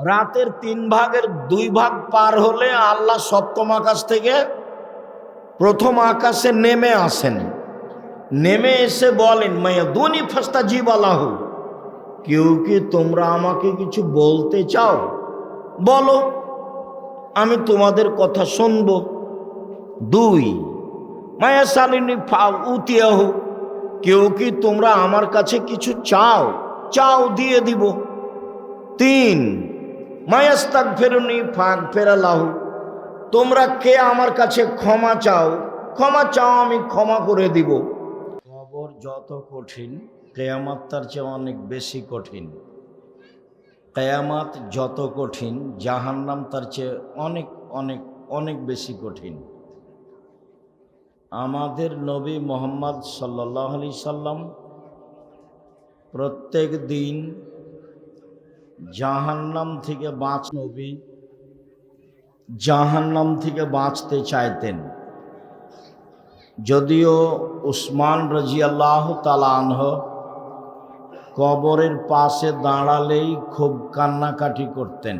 রাতের 3 ভাগের 2 ভাগ পার হলে আল্লাহ সপ্তম আকাশ থেকে প্রথম আকাশে নেমে আসেন। নেমে এসে বলেন, মাইয়া দুনি ফাস্তা জিবালাহু, কেউ কি তোমরা আমাকে কিছু বলতে চাও? বলো, আমি তোমাদের কথা শুনব। 2, মায়া সালিনী উতিয়াহু, কেউ কি তোমরা আমার কাছে কিছু চাও? চাও, দিয়ে দিব। 3, মায়াস্তাক ফেরুনি ফাঁক ফেরালাহু, তোমরা কে আমার কাছে ক্ষমা চাও? ক্ষমা চাও, আমি ক্ষমা করে দিব। কবর যত কঠিন, কিয়ামত তার চেয়ে অনেক বেশি কঠিন। কিয়ামত যত কঠিন, জাহান্নাম তার চেয়ে অনেক অনেক অনেক বেশি কঠিন। আমাদের নবী মুহাম্মদ সাল্লাল্লাহু আলাইহি সাল্লাম প্রত্যেক দিন জাহান্নাম থেকে নবী জাহান্নাম থেকে বাঁচতে চাইতেন। যদিও উসমান রাদিয়াল্লাহু তাআলা আনহু কবরের পাশে দাঁড়ালেই খুব কান্নাকাটি করতেন।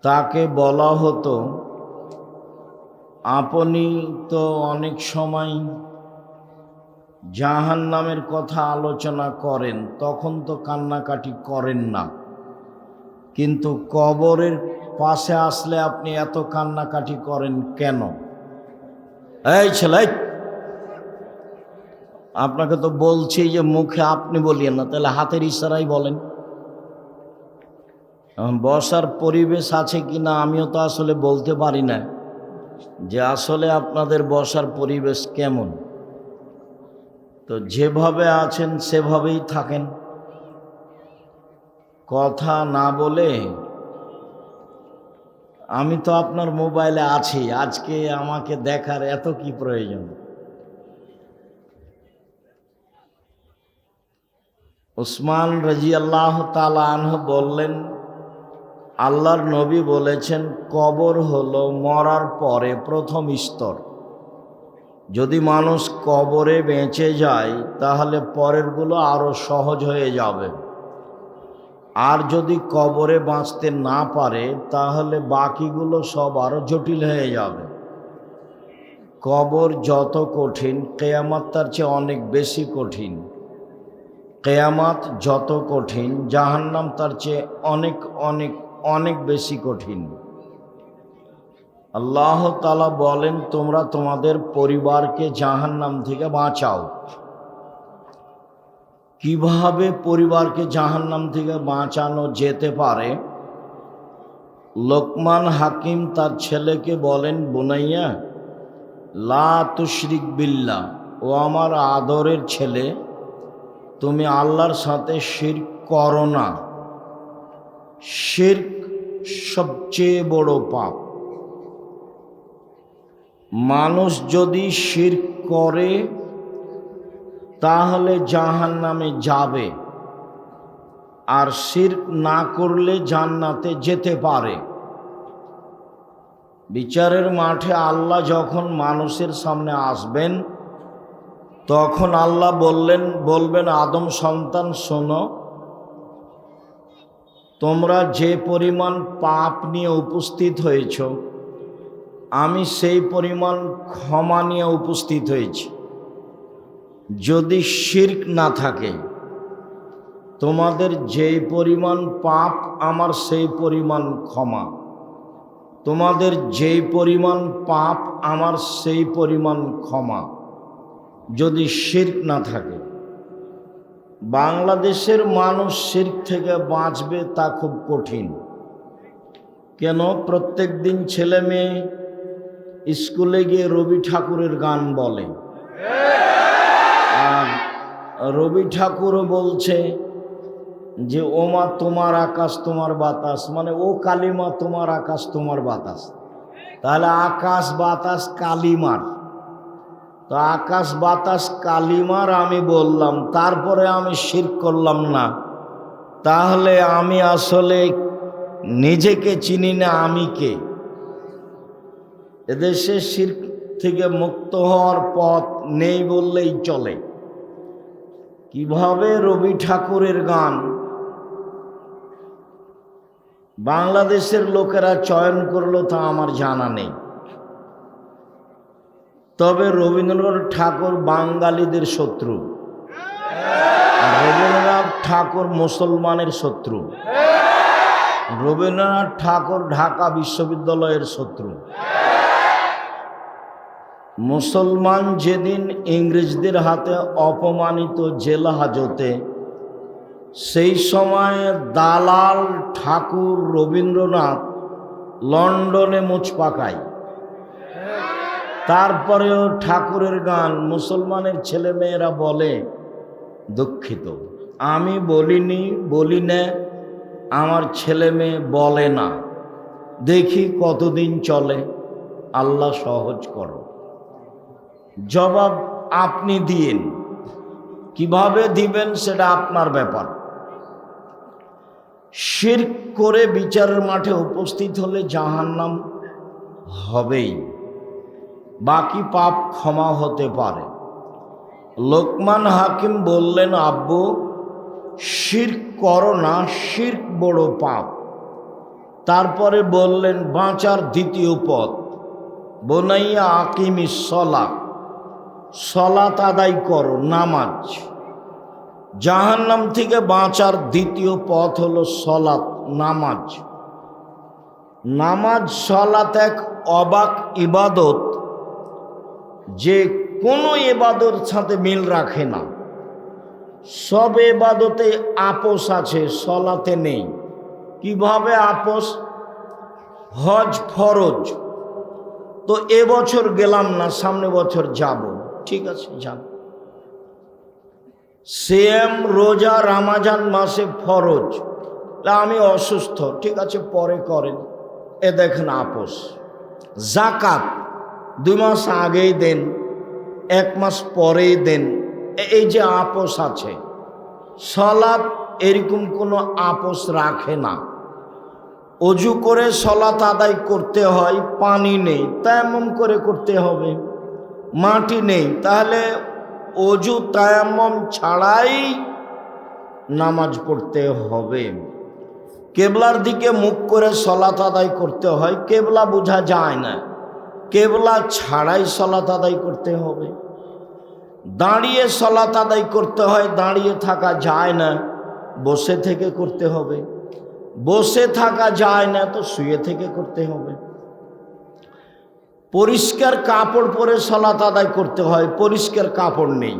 তাকে বলা হতো, আপনি তো অনেক সময় জাহান্নামের কথা আলোচনা করেন, তখন তো কান্নাকাটি করেন না, কিন্তু কবরের পাশে আসলে আপনি এত কান্নাকাটি করেন কেন? এই ছেলে, আপনাকে তো বলছি যে মুখে আপনি বলিয়েন না, তাহলে হাতের ইশারাই বলেন। বসার পরিবেশ আছে কিনা আমিও তো আসলে বলতে পারি না যে আসলে আপনাদের বসার পরিবেশ কেমন। তো যেভাবে আছেন সেভাবেই থাকেন, কথা না বলে। আমি তো আপনার মোবাইলে আছি, আজকে আমাকে দেখার এত কি প্রয়োজন? উসমান রাদিয়াল্লাহু তাআলা আনহু বললেন, আল্লাহর নবী বলেছেন, কবর হলো মরার পরে প্রথম স্তর। যদি মানুষ কবরে বেঁচে যায় তাহলে পরেরগুলো আরো সহজ হয়ে যাবে, আর যদি কবরে বাঁচতে না পারে তাহলে বাকিগুলো সব আরো জটিল হয়ে যাবে। কবর যত কঠিন, কিয়ামত তার চেয়ে অনেক বেশি কঠিন। কিয়ামত যত কঠিন, জাহান্নাম তার চেয়ে অনেক অনেক অনেক বেশি কঠিন। আল্লাহ তাআলা বলেন, তোমরা তোমাদের পরিবারকে জাহান্নাম থেকে বাঁচাও। কিভাবে পরিবারকে জাহান্নাম থেকে বাঁচানো যেতে পারে? লোকমান হাকিম তার ছেলেকে বলেন, বুনাইয়া লা তুশরিক বিল্লাহ, ও আমার আদরের ছেলে, তুমি আল্লাহর সাথে শিরক করো না। শিরক সবচেয়ে বড় পাপ। মানুষ যদি শিরক করে তাহলে জাহান্নামে যাবে, আর শিরক না করলে জান্নাতে যেতে পারে। বিচারের মাঠে আল্লাহ যখন মানুষের সামনে আসবেন, তখন আল্লাহ বলবেন, আদম সন্তান শোনো, তোমরা যে পরিমাণ পাপ নিয়ে উপস্থিত হয়েছ, আমি সেই পরিমাণ ক্ষমা নিয়ে উপস্থিত হয়েছি। যদি শিরক না থাকে, তোমাদের যেই পরিমাণ পাপ আমার সেই পরিমাণ ক্ষমা, তোমাদের যেই পরিমাণ পাপ আমার সেই পরিমাণ ক্ষমা, যদি শিরক না থাকে। বাংলাদেশের মানুষ শিরক থেকে বাঁচবে তা খুব কঠিন। কেন? প্রত্যেক দিন ছেলে মেয়ে স্কুলে গিয়ে রবি ঠাকুরের গান বলে, আর রবি ঠাকুরও বলছে যে ও মা তোমার আকাশ তোমার বাতাস, মানে ও কালিমা তোমার আকাশ তোমার বাতাস। তাহলে আকাশ বাতাস কালিমার, তো আকাশ বাতাস কালিমার আমি বললাম, তারপরে আমি শিরক করলাম না, তাহলে আমি আসলে নিজেকে চিনি না, আমি কে? এদেশে শিরক থেকে মুক্ত হওয়ার পথ নেই বললেই চলে। কিভাবে রবি ঠাকুরের গান বাংলাদেশের লোকেরা চয়ন করলো তা আমার জানা নেই, তবে রবীন্দ্রনাথ ঠাকুর বাঙালিদের শত্রু, রবীন্দ্রনাথ ঠাকুর মুসলমানের শত্রু, রবীন্দ্রনাথ ঠাকুর ঢাকা বিশ্ববিদ্যালয়ের শত্রু। মুসলমান যেদিন ইংরেজদের হাতে অপমানিত জেল হাজতে, সেই সময় দালাল ঠাকুর রবীন্দ্রনাথ লন্ডনে মুচ পাকায়। তারপরেও ঠাকুরের গান মুসলমানের ছেলেমেয়েরা বলে, দুঃখিত আমি বলিনি, বলি না, আমার ছেলে মেয়ে বলে না, দেখি কতদিন চলে, আল্লাহ সহজ করো। জবাব আপনি দিয়েন, কিভাবে দিবেন সেটা আপনার ব্যাপার। শিরক করে বিচারের মাঠে উপস্থিত হলে জাহান্নাম হবেই, বাকি পাপ ক্ষমা হতে পারে। লোকমান হাকিম বললেন, আব্বু শিরক করো না, শিরক বড় পাপ। তারপরে বললেন, বাঁচার দ্বিতীয় পথ, বনাইয়া আকিমিস সলাত, সলাত আদায় করো, নামাজ। জাহান্নাম থেকে বাঁচার দ্বিতীয় পথ হলো সলাত, নামাজ। নামাজ সলাত এক অবাক ইবাদত, যে কোনো ইবাদত সাথে মিল রাখে না। সব ইবাদতে আপোষ আছে, সলাতে নেই। কিভাবে আপোষ? হজ ফরজ, তো এবছর গেলাম না, সামনে বছর যাব, ঠিক আছে যান। সিয়াম রোজা রমজান মাসে ফরজ, আমি অসুস্থ, ঠিক আছে পরে করেন, এ দেখেন আপোষ। জাকাত 2 মাস আগেই দেন, 1 মাস পরেই দেন, এই যে আপোষ আছে। সলাত এরকম কোনো আপোষ রাখে না। অজু করে সলাত আদায় করতে হয়, পানি নেই, তায়াম্মুম করে করতে হবে। মাটি নেই, তাহলে অজু তায়াম্মুম ছাড়াই নামাজ পড়তে হবে। কেবলার দিকে মুখ করে সলাত আদায় করতে হয়, কেবলা বোঝা যায় না, কেবলা ছাড়াই সলাত আদায় করতে হবে। দাঁড়িয়ে সলাত আদায় করতে হয়, দাঁড়িয়ে থাকা যায় না, বসে থেকে করতে হবে। বসে থাকা যায় না, তো শুয়ে থেকে করতে হবে। পরিষ্কার কাপড় পরে সলাত আদায় করতে হয়, পরিষ্কার কাপড় নেই,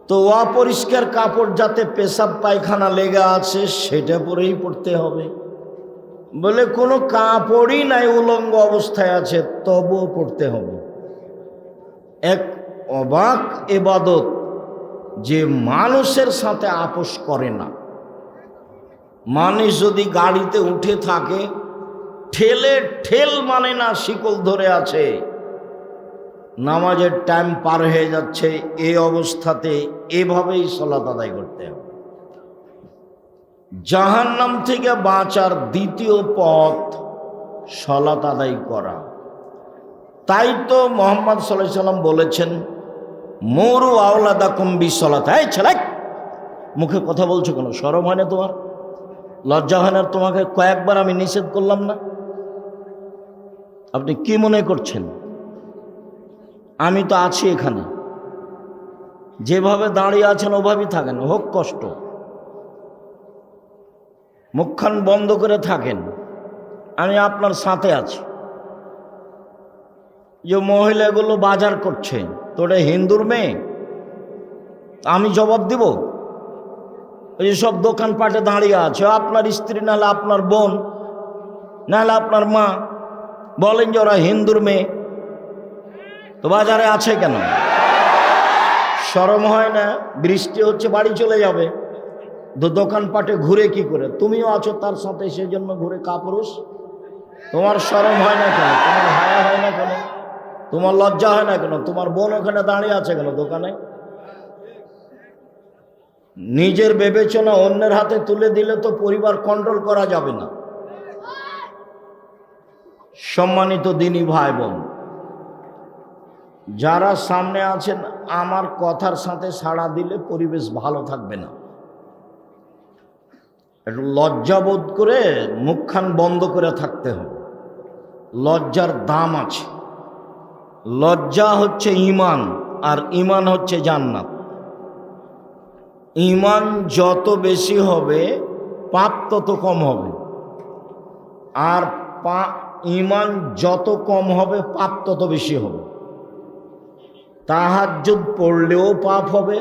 তো অপরিষ্কার কাপড় যাতে পেশাব পায়খানা লেগে আছে সেটা পরেই পড়তে হবে। বলে কোনো কাপড়ই নাই, উলঙ্গ অবস্থায় আছে, তবুও পড়তে হবে। এক অবাক ইবাদত, যে মানুষের সাথে আপোষ করে না। মানুষ যদি গাড়িতে উঠে থাকে, ঠেলে ঠেল মানে না, শিকল ধরে আছে, নামাজের টাইম পার হয়ে যাচ্ছে, এই অবস্থাতে এভাবেই সালাত আদায় করতে হবে। জাহান্নাম থেকে বাঁচার দ্বিতীয় পথ সালাত আদায় করা। তাই তো মুহাম্মদ সাল্লাল্লাহু আলাইহি সাল্লাম বলেছেন, মুরু আওলাদাকুম বিসসালাত। এই ছেলে, মুখে কথা বলছো কেন? শরম হয় না তোমার? লজ্জা হয় না? তোমাকে কয়েকবার আমি নিষেধ করলাম না? আপনি কি মনে করছেন আমি তো আছি এখানে? যেভাবে দাঁড়িয়ে আছেন ওভাবেই থাকেন, হোক কষ্ট, মুখখান বন্ধ করে থাকেন, আমি আপনার সাথে আছি। যে মহিলাগুলো বাজার করছে, তোরা হিন্দুর মেয়ে, আমি জবাব দিব? এই সব দোকানপাটে দাঁড়িয়ে আছে, আপনার স্ত্রী নাহলে আপনার বোন নাহলে আপনার মা, বলেন যে ওরা হিন্দুর মেয়ে, তো বাজারে আছে কেন? শরম হয় না? বৃষ্টি হচ্ছে, বাড়ি চলে যাবে, দোকানপাটে ঘুরে কি করে? তুমিও আছো তার সাথে, সেজন্য ঘুরে কাপুরুষ। তোমার শরম হয় না কেন? তোমার হায়া হয় না কেন? তোমার লজ্জা হয় না কেন? তোমার বোন ওখানে দাঁড়িয়ে আছে কেন দোকানে? নিজের বিবেচনা অন্যের হাতে তুলে দিলে তো পরিবার কন্ট্রোল করা যাবে না। সম্মানিত দিনী ভাই বোন, যারা সামনে আছেন, আমার কথার সাথে সাড়া দিলে পরিবেশ ভালো থাকবে না। একটু লজ্জা বোধ করে মুখখান বন্ধ করে থাকতে হবে। লজ্জার দাম আছে। লজ্জা হচ্ছে ঈমান, আর ঈমান হচ্ছে জান্নাত। ঈমান যত বেশি হবে পাপ তত কম হবে, আর ঈমান যত কম হবে পাপ তত বেশি হবে। তাহাজ্জুদ পড়লেও পাপ হবে,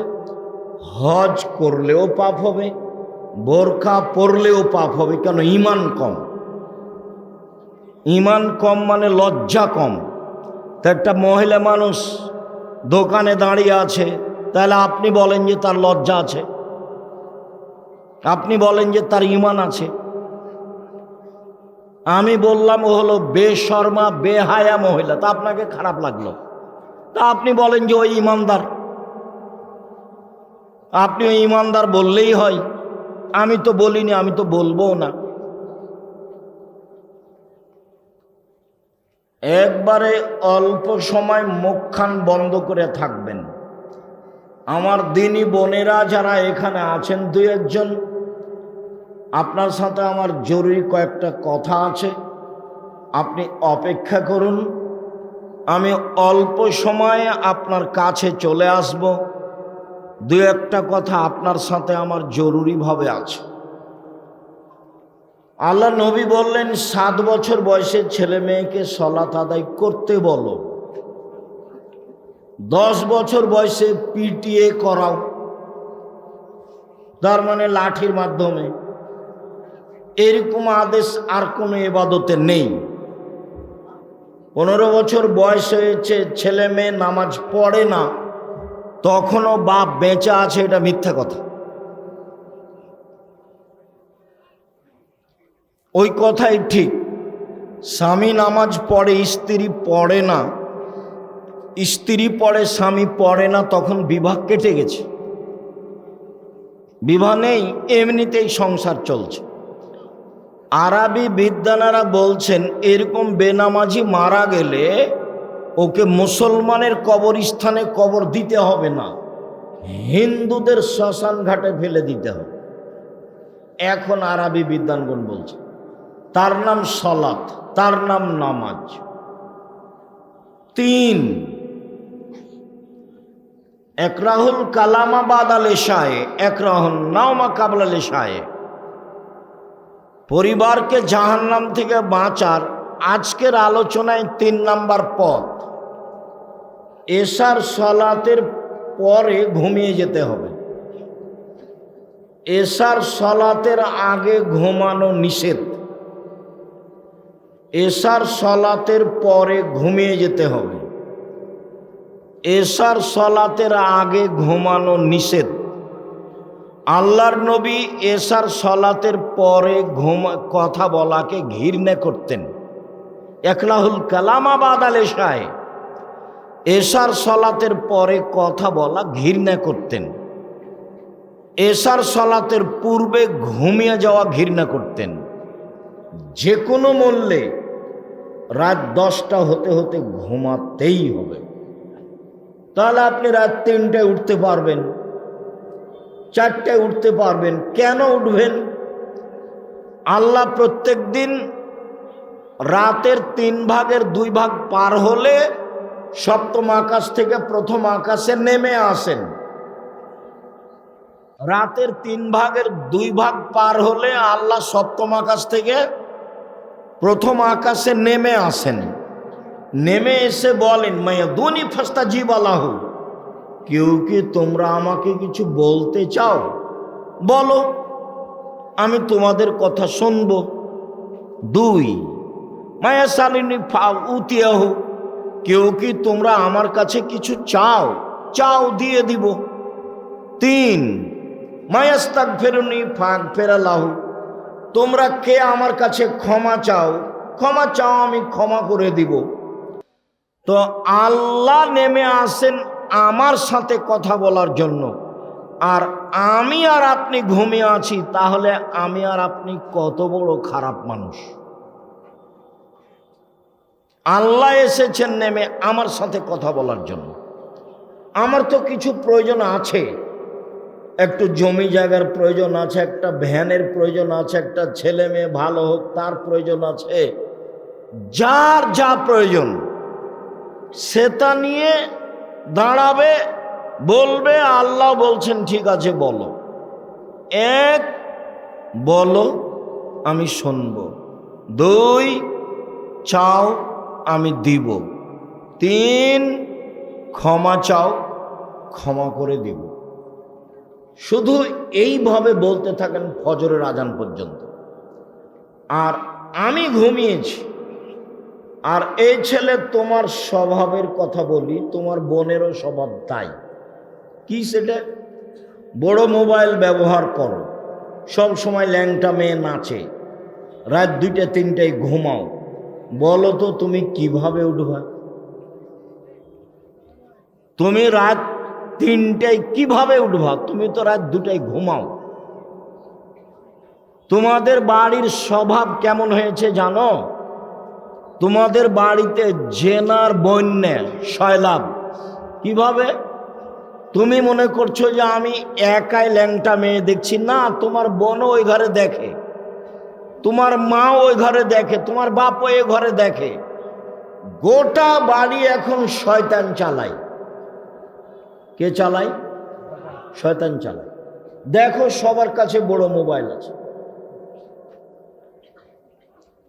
হজ করলেও পাপ হবে, বোরকা পরলেও পাপ হবে। কেন? ঈমান কম। ঈমান কম মানে লজ্জা কম। তো একটা মহিলা মানুষ দোকানে দাঁড়িয়ে আছে, তাহলে আপনি বলেন যে তার লজ্জা আছে, আপনি বলেন যে তার ঈমান আছে। আমি বললাম ও হলো বেশরমা বেহায়া মহিলা, তা আপনাকে খারাপ লাগলো, তা আপনি বলেন যে ওই ঈমানদার। আপনি ওই ঈমানদার বললেই হয়। আমি তো বলিনি, আমি তো বলবো না। একবারে অল্প সময় মুখখান বন্ধ করে থাকবেন। আমার দিনী বোনেরা যারা এখানে আছেন, দুই একজন, আপনার সাথে আমার জরুরি কয়েকটা কথা আছে, আপনি অপেক্ষা করুন। আমি অল্প সময়ে আপনার কাছে চলে আসব। দু একটা কথা আপনার সাথে আমার জরুরিভাবে আছে। আল্লাহ নবী বললেন, 7 বছর বয়সের ছেলে মেয়েকে সালাত আদায় করতে বলো, 10 বছর বয়সে পিটিএ করাও, তার মানে লাঠির মাধ্যমে। এরকম আদেশ আর কোনো ইবাদতে নেই। 15 বছর বয়স হয়েছে, ছেলে মেয়ে নামাজ পড়ে না, তখনও বাপ বেঁচে আছে, এটা মিথ্যা কথা। ওই কথাই ঠিক। স্বামী নামাজ পড়ে, স্ত্রী পড়ে না, স্ত্রী পড়ে, স্বামী পড়ে না, তখন বিবাহ কেটে গেছে। বিবাহ নেই, এমনিতেই সংসার চলছে। আরবি বিদ্বানেরা বলছেন, এরকম বেনামাজি মারা গেলে ওকে মুসলমানের কবরস্থানে কবর দিতে হবে না, হিন্দুদের শ্মশান ঘাটে ফেলে দিতে হবে। এখন আরবি বিদ্বানগণ বলছে তার নাম সলাত, তার নাম নামাজ। 3, একরাহুল কালামা বাদাল ইশায়ে, একরাহুল নাওমা কাবলাল ইশায়ে। পরিবারকে জাহান্নাম থেকে বাঁচার আজকের আলোচনায় 3 নাম্বার পথ, এশার সলাতের পরে ঘুমিয়ে যেতে হবে। এশার সলাতের আগে ঘুমানো নিষেধ। এশার সলাতের পরে ঘুমিয়ে যেতে হবে। এশার সলাতের আগে ঘুমানো নিষেধ। আল্লাহর নবী এশার সলাতের পরে কথা বলাকে ঘৃণা করতেন। একরাহুল কালামা বাদাল ইশায়ে, এশার সলাতের পরে কথা বলা ঘৃণা করতেন। এশার সলাতের পূর্বে ঘুমিয়ে যাওয়া ঘৃণা করতেন। যে কোনো মূল্যে রাত 10টা হতে হতে ঘুমাতেই হবে। তাহলে আপনি রাত 3টায় উঠতে পারবেন, 4টায় উঠতে পারবেন। কেন উঠবেন? আল্লাহ প্রত্যেক দিন রাতের 3 ভাগের 2 ভাগ পার হলে 7ম আকাশ থেকে 1ম আকাশে নেমে আসেন। রাতের 3 ভাগের 2 ভাগ পার হলে আল্লাহ 7ম আকাশ থেকে 1ম আকাশে নেমে আসেন। নেমে এসে বলেন, মায়াদুনি ফাস্তাজিব লাহু, কেউ কি তোমরা আমাকে কিছু বলতে চাও? বলো, আমি তোমাদের কথা শুনব। 2, মায়া সালিনী উতিয়াহু, কেউ কি তোমরা আমার কাছে কিছু চাও? চাও, দিয়ে দিব। 3, মায়াস্তাক ফেরুনি ফাঁক ফেরালাহু, তোমরা কে আমার কাছে ক্ষমা চাও? ক্ষমা চাও, আমি ক্ষমা করে দিব। তো আল্লাহ নেমে আসেন আমার সাথে কথা বলার জন্য, আর আমি আর আপনি ঘুমিয়ে আছি। তাহলে আমি আর আপনি কত বড় খারাপ মানুষ। আল্লাহ এসেছেন নেমে আমার সাথে কথা বলার জন্য। আমার তো কিছু প্রয়োজন আছে, একটু জমি জায়গার প্রয়োজন আছে, একটা ভ্যানের প্রয়োজন আছে, একটা ছেলে মেয়ে ভালো হোক তার প্রয়োজন আছে, যার যা প্রয়োজন সেটা নিয়ে দাঁড়াবে, বলবে। আল্লাহ বলছেন ঠিক আছে বলো। এক, বলো আমি শুনব। দুই, চাও আমি দিব। তিন, ক্ষমা চাও ক্ষমা করে দিব। শুধু এইভাবে বলতে থাকেন ফজরের আজান পর্যন্ত। আর আমি ঘুমিয়েছি। আর এই ছেলে তোমার স্বভাবের কথা বলি, তোমার বোনেরও স্বভাব তাই। কি সেটা? বড় মোবাইল ব্যবহার করো, সব সময় ল্যাংটা মেয়ে নাচে, রাত 2টা 3টায় ঘুমাও। বলো তো তুমি কিভাবে উঠবা? তুমি রাত 3টায় কিভাবে উঠবা? তুমি তো রাত 2টায় ঘুমাও। তোমাদের বাড়ির স্বভাব কেমন হয়েছে জানো? তোমাদের বাড়িতে জেনার বন্যা সয়লাভ। কিভাবে? তুমি মনে করছো যে আমি একাই ল্যাংটা মেয়ে দেখছি, না, তোমার বোনও ওই ঘরে দেখে, তোমার মা ওই ঘরে দেখে, তোমার বাপ ওই ঘরে দেখে। গোটা বাড়ি এখন শয়তান চালায়। কে চালায়? শয়তান চালায়। দেখো সবার কাছে বড় মোবাইল আছে।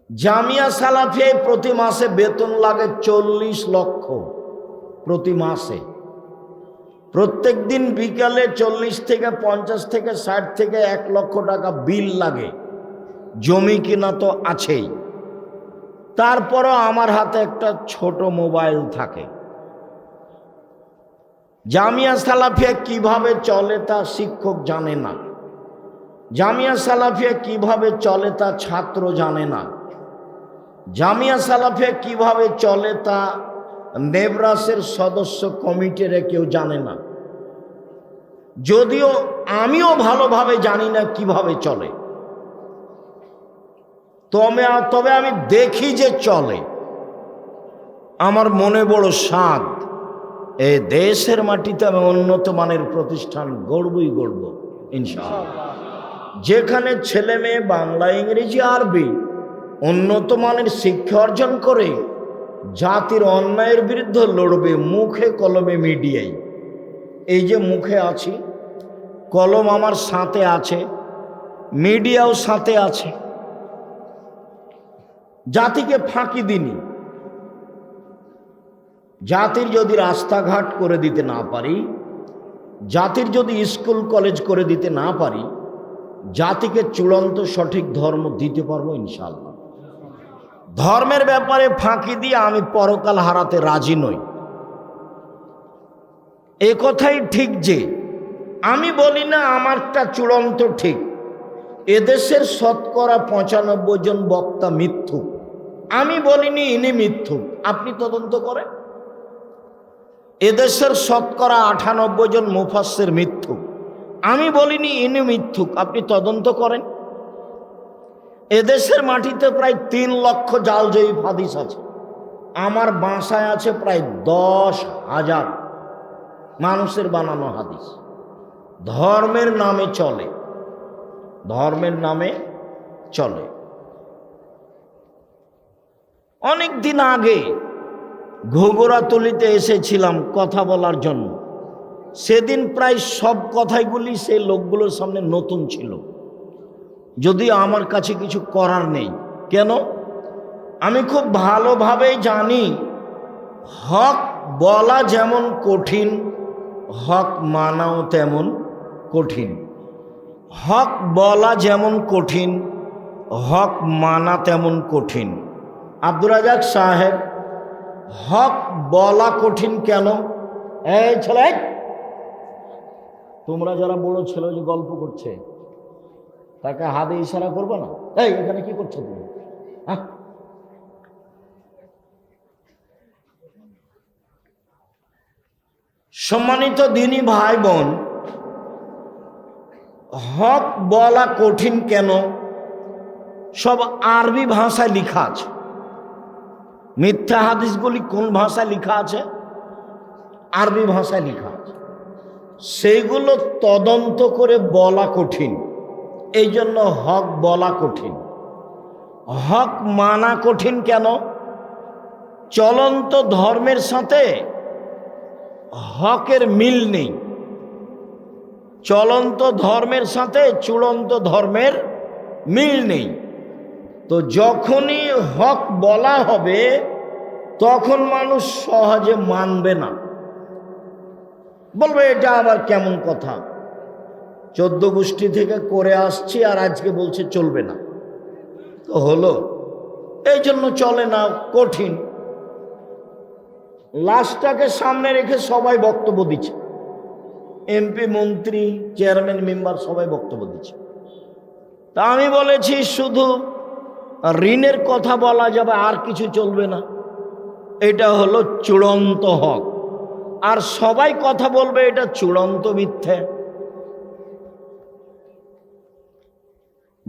জামিয়া সালাফিয়ায় প্রতি মাসে বেতন লাগে 40 লক্ষ প্রতি মাসে। প্রত্যেক দিন বিকালে 40 থেকে 50 থেকে 60 থেকে 1 লক্ষ টাকা বিল লাগে। জমি কিনা তো আছেই, তারপরও আমার হাতে একটা ছোট মোবাইল থাকে। জামিয়া সালাফিয়া কিভাবে চলে তা শিক্ষক জানে না, জামিয়া সালাফিয়া কিভাবে চলে তা ছাত্র জানে না, জামিয়া সালাফিয়া কিভাবে চলে তা নেবরাসের সদস্য কমিটির কেউ জানে না। যদিও আমিও ভালোভাবে জানি না কিভাবে চলে, তবে আমি দেখি যে চলে। আমার মনে বড় স্বাদ, এই দেশের মাটিতে আমি উন্নত মানের প্রতিষ্ঠান গড়বই গড়ব ইনশাআল্লাহ, যেখানে ছেলে মেয়ে বাংলা, ইংরেজি, আরবি উন্নত মানের শিক্ষা অর্জন করে জাতির অন্যায়ের বিরুদ্ধে লড়বে মুখে কলমে মিডিয়ায়। এই যে মুখে আছি, কলম আমার সাথে আছে, মিডিয়াও সাথে আছে। জাতিকে ফাঁকি দিনি। জাতির যদি রাস্তাঘাট করে দিতে না পারি, জাতির যদি স্কুল কলেজ করে দিতে না পারি, জাতিকে চূড়ান্ত সঠিক ধর্ম দিতে পারবো ইনশাআল্লাহ। ধর্মের ব্যাপারে ফাঁকি দিয়ে আমি পরকাল হারাতে রাজি নই। এ কথাই ঠিক যে আমি বলি না আমারটা চূড়ান্ত ঠিক। এদেশের শতকরা 95 জন বক্তা মিথ্যুক। আমি বলিনি ইনি মিথ্যুক, আপনি তদন্ত করেন। এদেশের শতকরা 98 জন মুফাসসির মিথ্যুক। আমি বলিনি ইনি মিথ্যুক, আপনি তদন্ত করেন। এদেশের মাটিতে প্রায় 3 লক্ষ জাল জয়ীফ হাদিস আছে। আমার বাসায় আছে প্রায় 10,000 মানুষের বানানো হাদিস। ধর্মের নামে চলে, ধর্মের নামে চলে। অনেক দিন আগে ঘুঘরাতলিতে এসেছিলাম কথা বলার জন্য। সেদিন প্রায় সব কথাগুলি সেই লোকগুলোর সামনে নতুন ছিল, যদি আমার কাছে কিছু করার নেই। কেন? আমি খুব ভালোভাবেই জানি হক বলা যেমন কঠিন, হক মানাও তেমন কঠিন। হক বলা যেমন কঠিন, হক মানা তেমন কঠিন। আব্দুর রাজাক সাহেব, হক বলা কঠিন কেন? এই ছেলে, তোমরা যারা বড় ছেলে যে গল্প করছে তাকে হাতে ইশারা করবে না? এই এখানে কি করছো তুমি? হ্যাঁ, সম্মানিত দিনী ভাই বোন, হক বলা কঠিন কেন? সব আরবি ভাষায় লেখা আছে। মিথ্যা হাদিসগুলি কোন ভাষায় লেখা আছে? আরবি ভাষায় লেখা আছে। সেইগুলো তদন্ত করে বলা কঠিন। এই জন্য হক বলা কঠিন, হক মানা কঠিন। কেন? চলন্ত ধর্মের সাথে হকের মিল নেই, চলন্ত ধর্মের সাথে চূড়ান্ত ধর্মের মিল নেই। তো যখনই হক বলা হবে তখন মানুষ সহজে মানবে না, বলবে এটা আবার কেমন কথা, 14 গোষ্ঠী থেকে করে আসছি আর আজকে বলছে চলবে না, তো হলো। এই জন্য চলে না, কঠিন। লাশটাকে সামনে রেখে সবাই বক্তব্য দিচ্ছে, এমপি, মন্ত্রী, চেয়ারম্যান, মেম্বার সবাই বক্তব্য দিচ্ছে। তা আমি বলেছি শুধু ঋণের কথা বলা যাবে, আর কিছু চলবে না। এটা হলো চূড়ান্ত হক, আর সবাই কথা বলবে এটা চূড়ান্ত মিথ্যে।